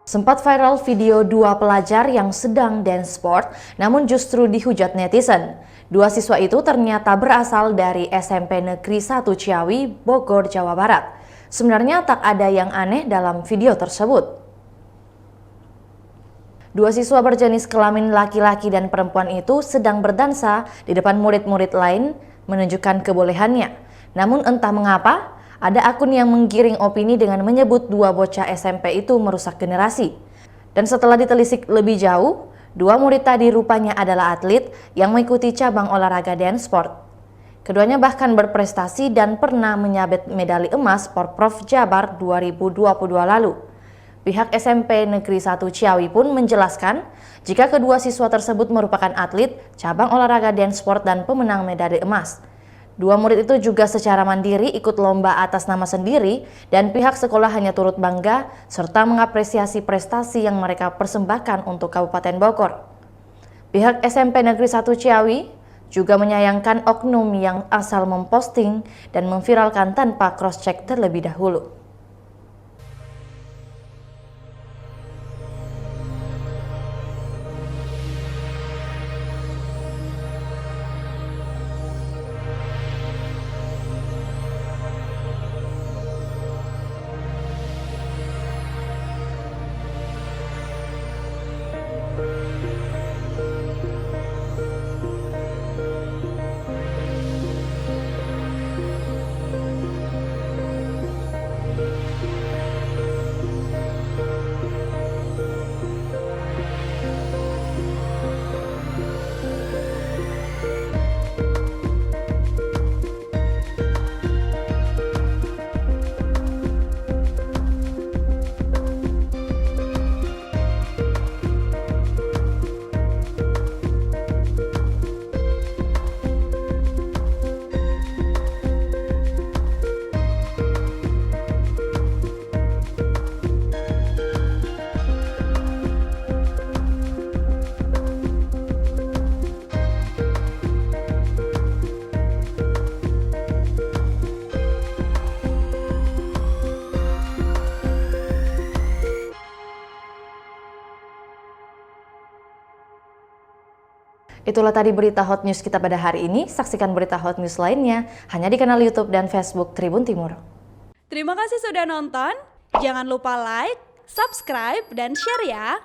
Sempat viral video dua pelajar yang sedang dance sport, namun justru dihujat netizen. Dua siswa itu ternyata berasal dari SMP Negeri 1 Ciawi, Bogor, Jawa Barat. Sebenarnya tak ada yang aneh dalam video tersebut. Dua siswa berjenis kelamin laki-laki dan perempuan itu sedang berdansa di depan murid-murid lain menunjukkan kebolehannya. Namun entah mengapa, ada akun yang menggiring opini dengan menyebut dua bocah SMP itu merusak generasi. Dan setelah ditelisik lebih jauh, dua murid tadi rupanya adalah atlet yang mengikuti cabang olahraga dance sport. Keduanya bahkan berprestasi dan pernah menyabet medali emas Porprov Jabar 2022 lalu. Pihak SMP Negeri 1 Ciawi pun menjelaskan jika kedua siswa tersebut merupakan atlet cabang olahraga dance sport dan pemenang medali emas. Dua murid itu juga secara mandiri ikut lomba atas nama sendiri dan pihak sekolah hanya turut bangga serta mengapresiasi prestasi yang mereka persembahkan untuk Kabupaten Bogor. Pihak SMP Negeri 1 Ciawi juga menyayangkan oknum yang asal memposting dan memviralkan tanpa cross-check terlebih dahulu. Itulah tadi berita hot news kita pada hari ini. Saksikan berita hot news lainnya hanya di kanal YouTube dan Facebook Tribun Timur. Terima kasih sudah nonton. Jangan lupa like, subscribe, dan share ya.